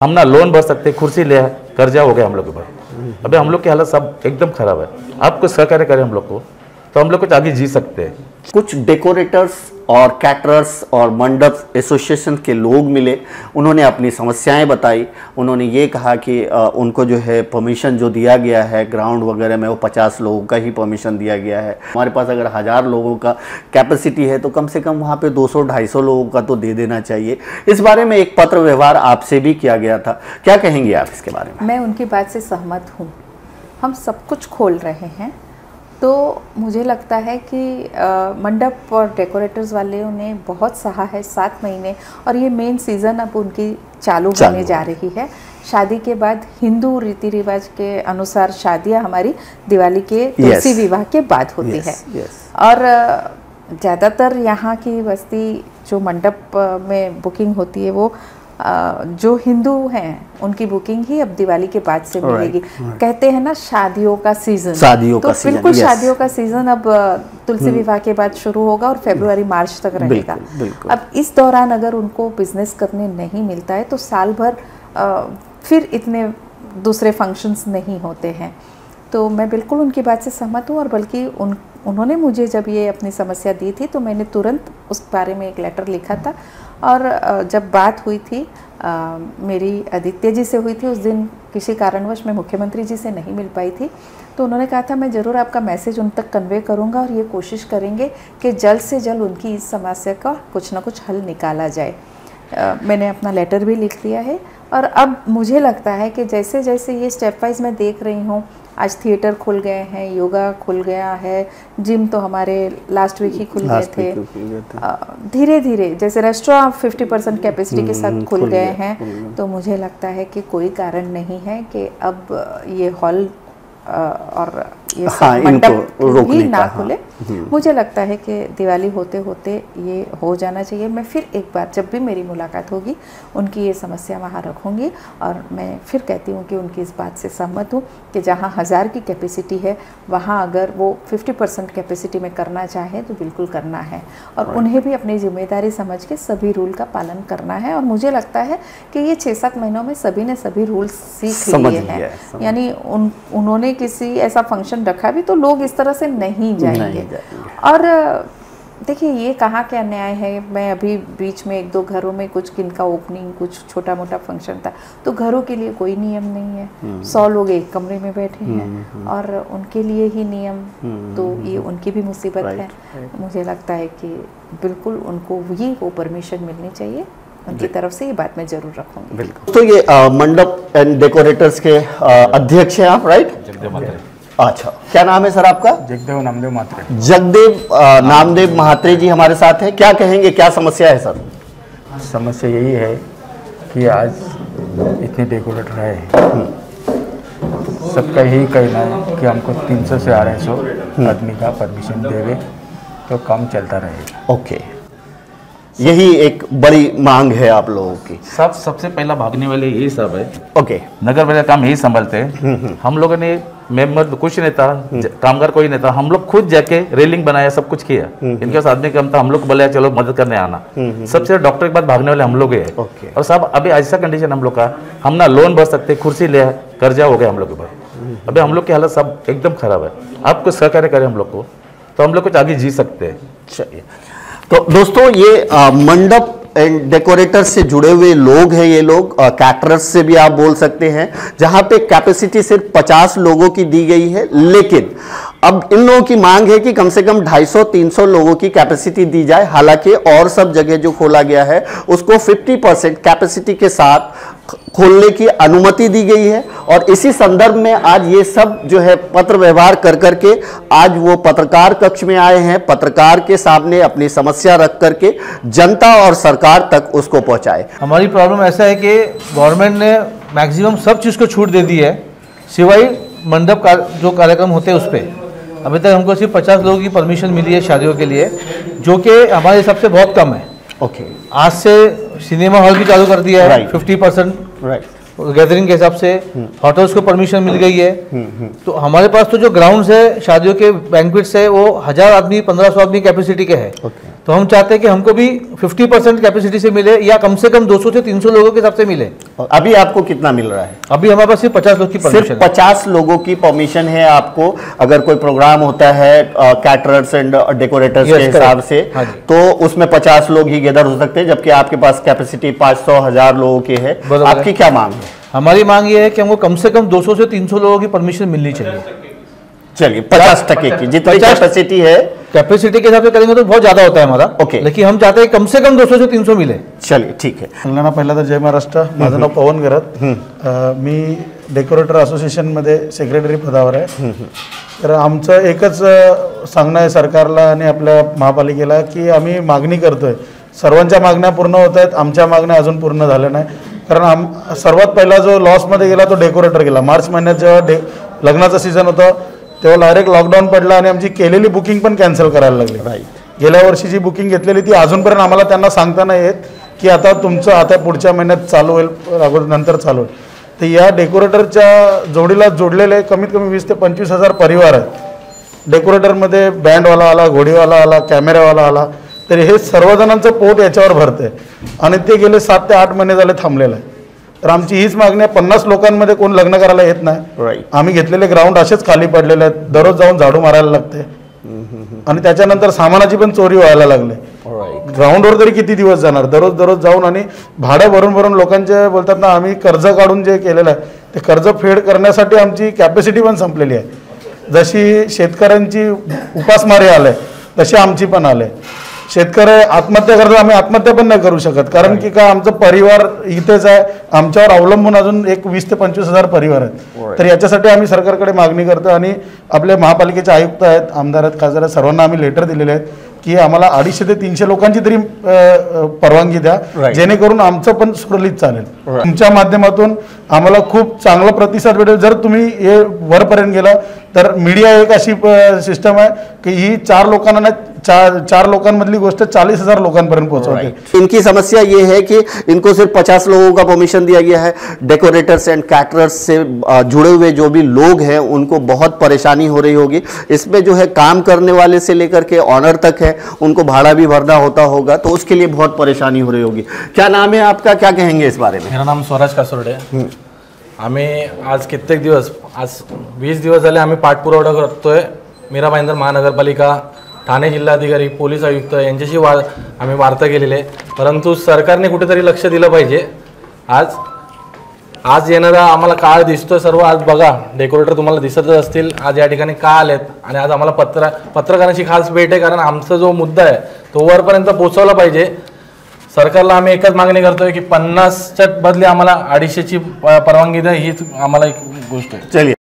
हम ना लोन भर सकते, कुर्सी ले कर्जा हो गया हम लोग के पास। अबे हम लोग की हालत सब एकदम खराब है। आप कुछ सहकार्य करें हम लोग को, तो हम लोग कुछ आगे जी सकते हैं। कुछ डेकोरेटर्स और कैटरर्स और मंडप एसोसिएशन के लोग मिले, उन्होंने अपनी समस्याएं बताई। उन्होंने ये कहा कि उनको जो है परमिशन जो दिया गया है ग्राउंड वगैरह में वो 50 लोगों का ही परमिशन दिया गया है। हमारे पास अगर 1000 लोगों का कैपेसिटी है तो कम से कम वहाँ पे 200-250 लोगों का तो दे देना चाहिए। इस बारे में एक पत्र व्यवहार आपसे भी किया गया था, क्या कहेंगे आप इसके बारे में? मैं उनकी बात से सहमत हूँ। हम सब कुछ खोल रहे हैं, तो मुझे लगता है कि मंडप और डेकोरेटर्स वालों ने बहुत सहा है 7 महीने, और ये मेन सीज़न अब उनकी चालू होने जा रही है। शादी के बाद हिंदू रीति रिवाज के अनुसार शादियां हमारी दिवाली के तुलसी विवाह के बाद होती है। और ज़्यादातर यहाँ की बस्ती जो मंडप में बुकिंग होती है वो जो हिंदू हैं उनकी बुकिंग ही अब दिवाली के बाद से मिलेगी। कहते हैं ना शादियों का सीजन, तो बिल्कुल शादियों का सीजन अब तुलसी विवाह के बाद शुरू होगा और फरवरी मार्च तक रहेगा। अब इस दौरान अगर उनको बिजनेस करने नहीं मिलता है तो साल भर फिर इतने दूसरे फंक्शंस नहीं होते हैं। तो मैं बिल्कुल उनकी बात से सहमत हूँ, और बल्कि उन्होंने मुझे जब ये अपनी समस्या दी थी तो मैंने तुरंत उस बारे में एक लेटर लिखा था। और जब बात हुई थी मेरी आदित्य जी से हुई थी, उस दिन किसी कारणवश मैं मुख्यमंत्री जी से नहीं मिल पाई थी, तो उन्होंने कहा था मैं ज़रूर आपका मैसेज उन तक कन्वे करूँगा और ये कोशिश करेंगे कि जल्द से जल्द उनकी इस समस्या का कुछ ना कुछ हल निकाला जाए। मैंने अपना लेटर भी लिख दिया है, और अब मुझे लगता है कि जैसे जैसे ये स्टेप वाइज मैं देख रही हूँ, आज थिएटर खुल गए हैं, योगा खुल गया है, जिम तो हमारे लास्ट वीक ही खुल गए थे। धीरे धीरे जैसे रेस्टोरेंट 50% कैपेसिटी के साथ खुल गए हैं, तो मुझे लगता है कि कोई कारण नहीं है कि अब ये हॉल और ये मंडप ही ना खुले। मुझे लगता है कि दिवाली होते होते ये हो जाना चाहिए। मैं फिर एक बार जब भी मेरी मुलाकात होगी उनकी ये समस्या वहाँ रखूँगी, और मैं फिर कहती हूँ कि उनकी इस बात से सहमत हूँ कि जहाँ 1000 की कैपेसिटी है वहाँ अगर वो 50% कैपेसिटी में करना चाहे तो बिल्कुल करना है, और उन्हें भी अपनी जिम्मेदारी समझ के सभी रूल का पालन करना है। और मुझे लगता है कि ये 6-7 महीनों में सभी ने सभी रूल सीख लिए हैं। यानी उन्होंने किसी ऐसा फंक्शन रखा भी तो लोग इस तरह से नहीं जाएंगे। और देखिए ये कहाँ क्या अन्याय है। मैं अभी बीच में 1-2 घरों में कुछ किनका ओपनिंग, कुछ छोटा मोटा फंक्शन था, तो घरों के लिए कोई नियम नहीं है। 100 लोग एक कमरे में बैठे हैं और उनके लिए ही नियम, तो ये उनकी भी मुसीबत है। मुझे लगता है कि बिल्कुल उनको ही वो परमिशन मिलनी चाहिए, उनकी तरफ से ये बात मैं जरूर रखूँगी। बिल्कुल। तो ये मंडप एंड डेकोरेटर्स के अध्यक्ष हैं आप, राइट? अच्छा, क्या नाम है सर आपका? जगदेव नामदेव महात्रे। जगदेव नामदेव महात्रे जी हमारे साथ हैं। क्या कहेंगे, क्या समस्या है सर? समस्या यही है कि आज इतने डेकोरेटर है, सबका यही कहना है कि हमको 300 से 250 आदमी का परमिशन देवे तो काम चलता रहेगा। ओके, यही एक बड़ी मांग है आप लोगों की। सबसे पहला भागने वाले यही सब है। ओके, नगर वाले काम यही संभलते हैं। हम लोगों ने मेंबर कुछ नहीं था, कामगार कोई नहीं था, हम लोग खुद जाके रेलिंग बनाया, सब कुछ किया। इनके पास आदमी कम था, हम लोग को बोला चलो मदद करने आना। सबसे डॉक्टर के बाद भागने वाले हम लोग हैं। और सब अभी ऐसा कंडीशन हम लोग का, हम ना लोन भर सकते, कुर्सी ले कर्जा हो गया हम लोग के पास। अभी हम लोग की हालत सब एकदम खराब है। आप कुछ सहकार्य करें हम लोग को, तो हम लोग कुछ आगे जी सकते हैं। चलिए, तो दोस्तों ये मंडप एंड डेकोरेटर से जुड़े हुए लोग हैं, ये लोग कैटरर्स से भी आप बोल सकते हैं, जहां पे कैपेसिटी सिर्फ 50 लोगों की दी गई है। लेकिन अब इन लोगों की मांग है कि कम से कम 250-300 लोगों की कैपेसिटी दी जाए। हालांकि और सब जगह जो खोला गया है उसको 50% कैपेसिटी के साथ खोलने की अनुमति दी गई है। और इसी संदर्भ में आज ये सब जो है पत्र व्यवहार कर करके आज वो पत्रकार कक्ष में आए हैं, पत्रकार के सामने अपनी समस्या रख करके जनता और सरकार तक उसको पहुंचाए। हमारी प्रॉब्लम ऐसा है कि गवर्नमेंट ने मैक्सिमम सब चीज़ को छूट दे दी है, सिवाय मंडप का जो कार्यक्रम होते हैं उस पर। अभी तक हमको सिर्फ 50 लोगों की परमिशन मिली है शादियों के लिए, जो कि हमारे हिसाब से बहुत कम है। ओके, आज से सिनेमा हॉल भी चालू कर दिया है 50% गैदरिंग के हिसाब से। होटल्स को परमिशन मिल गई है। तो हमारे पास तो जो ग्राउंड्स है शादियों के बैंक्वेट्स है वो 1000 आदमी 1500 आदमी कैपेसिटी के है। तो हम चाहते हैं कि हमको भी 50% कैपेसिटी से मिले या कम से कम 200 से 300 लोगों के हिसाब से मिले। अभी आपको कितना मिल रहा है? अभी हमारे पास सिर्फ 50 लोग की परमिशन सिर्फ 50 लोगों की परमिशन है आपको। अगर कोई प्रोग्राम होता है कैटरर्स एंड डेकोरेटर्स के हिसाब से, तो उसमें 50 लोग ही गैदर हो सकते हैं, जबकि आपके पास कैपेसिटी 500 1000 लोगों की है। आपकी क्या मांग है? हमारी मांग ये है कि हमको कम से कम 200 से 300 लोगों की परमिशन मिलनी चाहिए। चलिए 50% की जितनी कैपेसिटी है, कैपेसिटी के हिसाब से करेंगे तो बहुत ज्यादा होता है हमारा। ओके, लेकिन हम चाहते हैं कम से कम 200 से 300 मिले। चलिए ठीक है। सगळ्यांना पहिला तर जय महाराष्ट्र। माझं नाव पवन गरत, मी डेकोरेटर असोसिएशनमध्ये सेक्रेटरी पदावर आहे। तर आमचं एकच सांगणं आहे सरकारला आणि आपल्या महापालिकेला की आम्ही मागणी करतोय, सर्वांच्या मागण्या पूर्ण होत आहेत, आमच्या मागण्या अजून पूर्ण झाल्या नाही। कारण सर्वात पहिला जो लॉसमध्ये गेला तो डेकोरेटर गेला। मार्च महिन्यात जेव्हा लग्नाचं सीझन होतं तेव्हा डायरेक्ट लॉकडाऊन पडला आणि आमची केलेली बुकिंग पण कॅन्सल करायला लागली। गेल्या वर्षी जी बुकिंग घेतलेली ती अजूनपर्यंत आम्हाला त्यांना सांगता नाही येत की आता तुमचं आता पुढच्या महिन्यात चालू होईल, नंतर चालू होईल। तर या डेकोरेटरच्या जोडीला जोडलेले कमीत कमी 20 ते 25 हजार परिवार आहेत। डेकोरेटरमध्ये बँडवाला आला, घोडीवाला आला, कॅमेरावाला आला, तर हे सर्वजणांचं पोट याच्यावर भरते आणि ते गेले 7 ते 8 महिने झाले थांबलेलं आहे। तर आमची हीच मागणी आहे, 50 लोकांमध्ये कोण लग्न करायला येत नाही। आम्ही घेतलेले ग्राउंड असेच खाली पडलेले आहेत, दररोज जाऊन झाडू मारायला लागते आणि त्याच्यानंतर सामानाची पण चोरी व्हायला लागले। ग्राउंडवर तरी किती दिवस जाणार? दररोज जाऊन आणि भाडं भरून लोकांचे बोलतात ना, आम्ही कर्ज काढून जे केलेलं आहे ते कर्ज फेड करण्यासाठी आमची कॅपॅसिटी पण संपलेली आहे। जशी शेतकऱ्यांची उपासमारी आले तशी आमची पण आले। शेतकरी आत्महत्या करतात, आम्ही आत्महत्या पण नाही करू शकत, कारण की काय आमचा परिवार इथेच आहे, आमच्यावर अवलंबून अजून एक 20 ते 25 हजार परिवार आहेत। तर याच्यासाठी आम्ही सरकारकडे मागणी करतो आणि आपले महापालिकेचे आयुक्त आहेत, आमदार आहेत, खासदार आहेत, सर्वांना आम्ही लेटर दिलेले आहेत की आम्हाला 250 ते 300 लोकांची तरी परवानगी द्या, जेणेकरून आमचं पण सुरळीत चालेल। तुमच्या माध्यमातून आम्हाला खूप चांगला प्रतिसाद भेटेल। जर तुम्ही हे वरपर्यंत गेला तर मीडिया एक अशी सिस्टम आहे की ही 4 लोकांना 4 लोकांमधली गोष्ट 40,000 लोकांपर्यंत पहुंचवते। इनकी समस्या ये है कि इनको सिर्फ 50 लोगों का परमिशन दिया गया है। डेकोरेटर्स एंड कैटरर्स से जुड़े हुए जो भी लोग हैं उनको बहुत परेशानी हो रही होगी। इसमें जो है काम करने वाले से लेकर के ऑनर तक है, उनको भाड़ा भी भरना होता होगा, तो उसके लिए बहुत परेशानी हो रही होगी। क्या नाम है आपका, क्या कहेंगे इस बारे में? मेरा नाम स्वराज कासोर्डे। आम्ही आज कित्येक दिवस, आज 20 दिवस झाले आम्ही पाठपुरावा करतोय। मीरा भाईंदर महानगरपालिका, ठाणे जिल्हाधिकारी, पोलीस आयुक्त यांच्याशी आम्ही वार्ता केलेली आहे, परंतु सरकारने कुठेतरी लक्ष दिलं पाहिजे। आज येणारा आम्हाला काळ दिसतोय सर्व। आज बघा डेकोरेटर तुम्हाला दिसतच असतील, आज या ठिकाणी का आलेत आणि आज आम्हाला पत्रकारांची खास भेट आहे, कारण आमचा जो मुद्दा आहे तो वरपर्यंत पोहोचवला पाहिजे। सरकारला आम्ही एकच मागणी करतोय की 50च्या बदले आम्हाला 250ची परवानगी द्या, हीच आम्हाला एक गोष्ट आहे। चलिए।